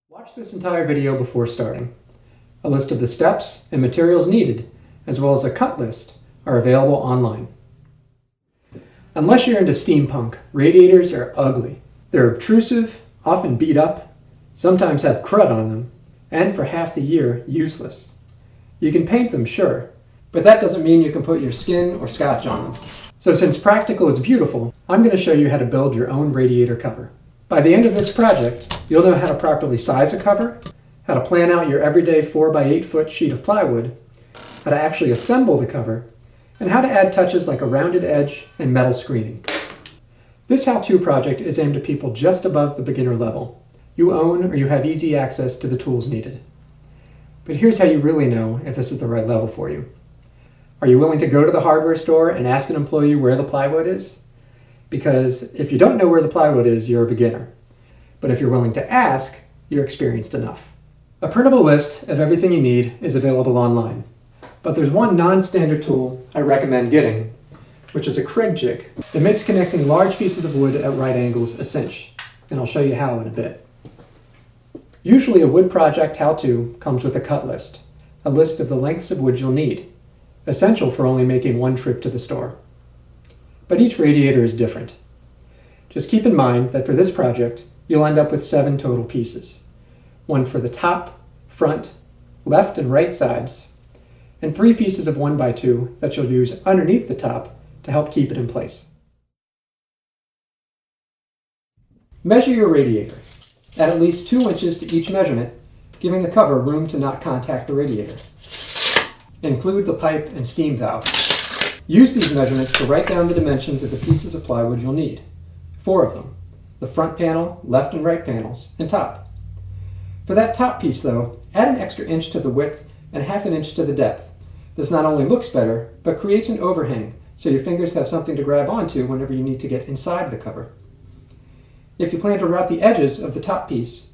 Watch this entire video before starting. A list of the steps and materials needed, as well as a cut list, are available online. Unless you're into steampunk, radiators are ugly. They're obtrusive, often beat up, sometimes have crud on them, and for half the year, useless. You can paint them, sure, but that doesn't mean you can put your skin or scotch on them. So since practical is beautiful, I'm going to show you how to build your own radiator cover. By the end of this project, you'll know how to properly size a cover, how to plan out your everyday 4x8 foot sheet of plywood, how to actually assemble the cover, and how to add touches like a rounded edge and metal screening. This how-to project is aimed at people just above the beginner level. You own or you have easy access to the tools needed. But here's how you really know if this is the right level for you. Are you willing to go to the hardware store and ask an employee where the plywood is? Because if you don't know where the plywood is, you're a beginner. But if you're willing to ask, you're experienced enough. A printable list of everything you need is available online. But there's one non-standard tool I recommend getting, which is a Kreg jig that makes connecting large pieces of wood at right angles a cinch. And I'll show you how in a bit. Usually a wood project how-to comes with a cut list, a list of the lengths of wood you'll need, essential for only making one trip to the store. But each radiator is different. Just keep in mind that for this project, you'll end up with 7 total pieces. One for the top, front, left and right sides, and 3 pieces of 1x2 that you'll use underneath the top to help keep it in place. Measure your radiator. Add at least 2 inches to each measurement, giving the cover room to not contact the radiator. Include the pipe and steam valve. Use these measurements to write down the dimensions of the pieces of plywood you'll need. 4 of them. The front panel, left and right panels, and top. For that top piece though, add an extra inch to the width and ½ inch to the depth. This not only looks better, but creates an overhang so your fingers have something to grab onto whenever you need to get inside the cover. If you plan to route the edges of the top piece,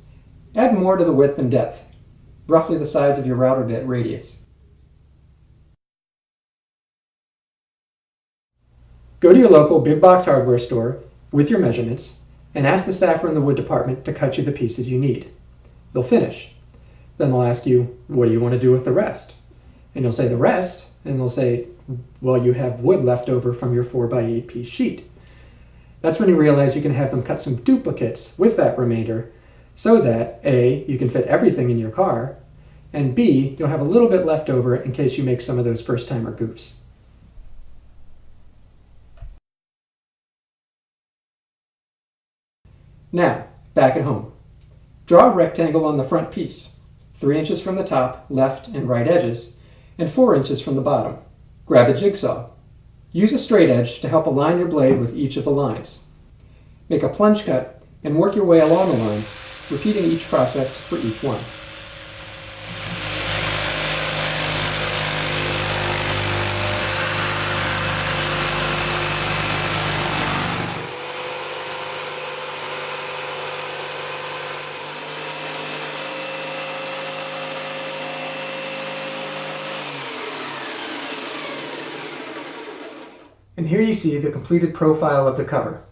add more to the width and depth, roughly the size of your router bit radius. Go to your local big box hardware store with your measurements and ask the staffer in the wood department to cut you the pieces you need. They'll finish. Then they'll ask you, what do you want to do with the rest? And you'll say the rest, and they'll say, well, you have wood left over from your 4x8 piece sheet. That's when you realize you can have them cut some duplicates with that remainder so that A, you can fit everything in your car, and B, you'll have a little bit left over in case you make some of those first-timer goofs. Now, back at home. Draw a rectangle on the front piece, 3 inches from the top, left and right edges, and 4 inches from the bottom. Grab a jigsaw. Use a straight edge to help align your blade with each of the lines. Make a plunge cut and work your way along the lines, repeating each process for each one. And here you see the completed profile of the cover.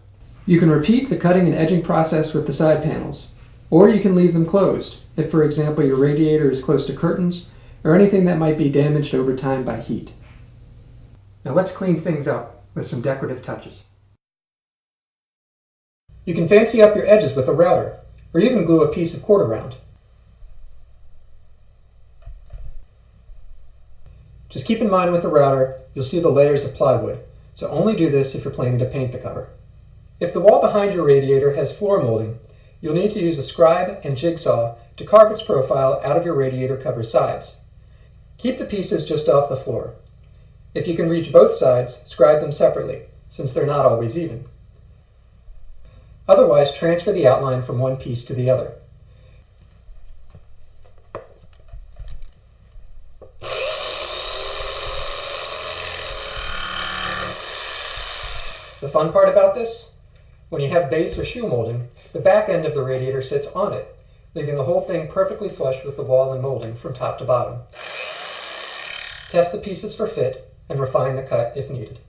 You can repeat the cutting and edging process with the side panels, or you can leave them closed if, for example, your radiator is close to curtains or anything that might be damaged over time by heat. Now let's clean things up with some decorative touches. You can fancy up your edges with a router, or even glue a piece of quarter round. Just keep in mind with the router, you'll see the layers of plywood. So only do this if you're planning to paint the cover. If the wall behind your radiator has floor molding, you'll need to use a scribe and jigsaw to carve its profile out of your radiator cover sides. Keep the pieces just off the floor. If you can reach both sides, scribe them separately, since they're not always even. Otherwise, transfer the outline from one piece to the other. The fun part about this? When you have base or shoe molding, the back end of the radiator sits on it, leaving the whole thing perfectly flush with the wall and molding from top to bottom. Test the pieces for fit and refine the cut if needed.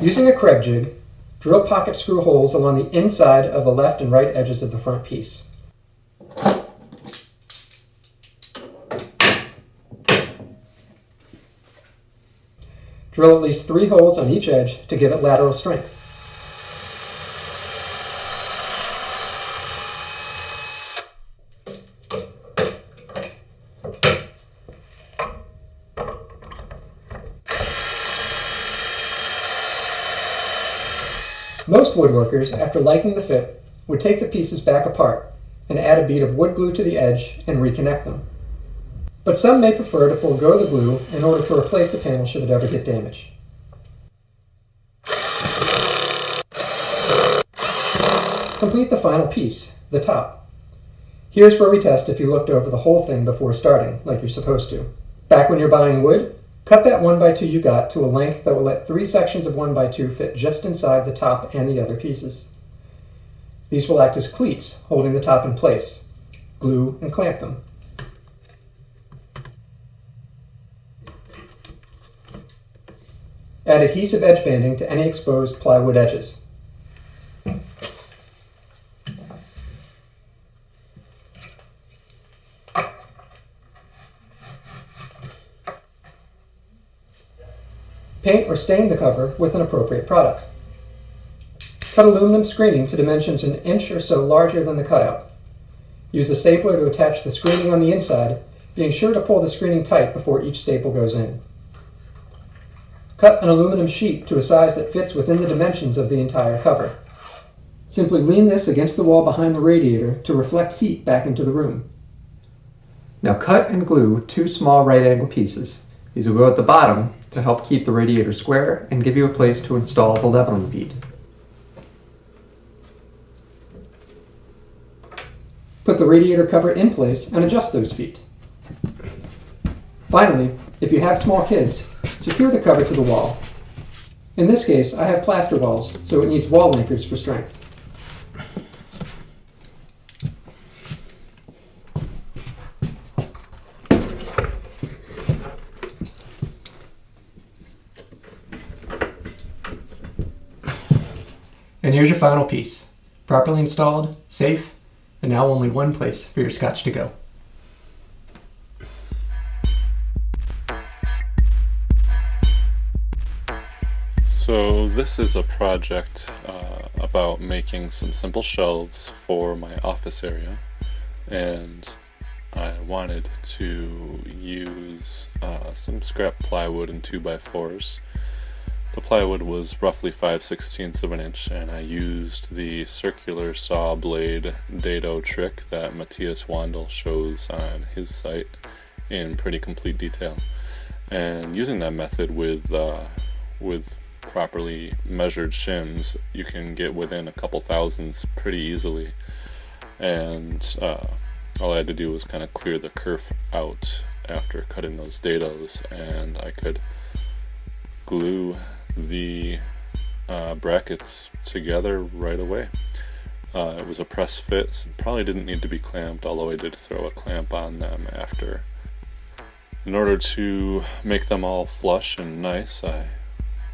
Using a Kreg jig, Drill pocket screw holes along the inside of the left and right edges of the front piece. Drill at least 3 holes on each edge to give it lateral strength. Most woodworkers, after liking the fit, would take the pieces back apart and add a bead of wood glue to the edge and reconnect them. But some may prefer to forego the glue in order to replace the panel should it ever get damaged. Complete the final piece, the top. Here's where we test if you looked over the whole thing before starting, like you're supposed to. Back when you're buying wood, cut that 1x2 you got to a length that will let 3 sections of 1x2 fit just inside the top and the other pieces. These will act as cleats, holding the top in place. Glue and clamp them. Add adhesive edge banding to any exposed plywood edges. Paint or stain the cover with an appropriate product. Cut aluminum screening to dimensions an inch or so larger than the cutout. Use a stapler to attach the screening on the inside, being sure to pull the screening tight before each staple goes in. Cut an aluminum sheet to a size that fits within the dimensions of the entire cover. Simply lean this against the wall behind the radiator to reflect heat back into the room. Now cut and glue 2 small right angle pieces. These will go at the bottom to help keep the radiator square and give you a place to install the leveling bead. Put the radiator cover in place and adjust those feet. Finally, if you have small kids, secure the cover to the wall. In this case, I have plaster walls, so it needs wall anchors for strength. And here's your final piece. Properly installed, safe, and now only one place for your scotch to go. So this is a project about making some simple shelves for my office area, and I wanted to use some scrap plywood and 2x4s. The plywood was roughly 5/16 of an inch, and I used the circular saw blade dado trick that Matthias Wandel shows on his site in pretty complete detail. And using that method with properly measured shims, you can get within a couple thousandths pretty easily. And all I had to do was kind of clear the kerf out after cutting those dados, and I could glue the brackets together right away. It was a press fit, so probably didn't need to be clamped, although I did throw a clamp on them after. In order to make them all flush and nice, I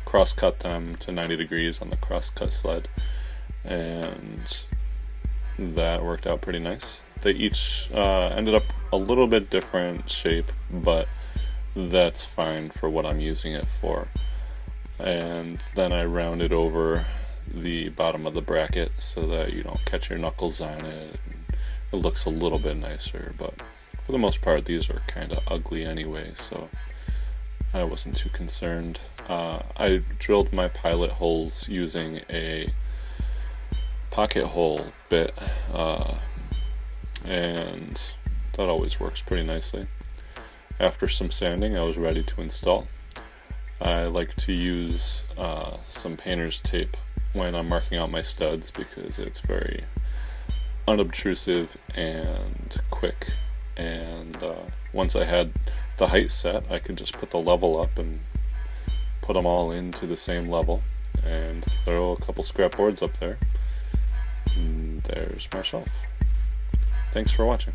cross-cut them to 90 degrees on the cross-cut sled, and that worked out pretty nice. They each ended up a little bit different shape, but that's fine for what I'm using it for. And then I rounded over the bottom of the bracket so that you don't catch your knuckles on it. It looks a little bit nicer, but for the most part these are kind of ugly anyway, so I wasn't too concerned. I drilled my pilot holes using a pocket hole bit, and that always works pretty nicely. After some sanding, I was ready to install. I like to use some painter's tape when I'm marking out my studs because it's very unobtrusive and quick, and once I had the height set, I could just put the level up and put them all into the same level and throw a couple scrap boards up there, and there's my shelf. Thanks for watching.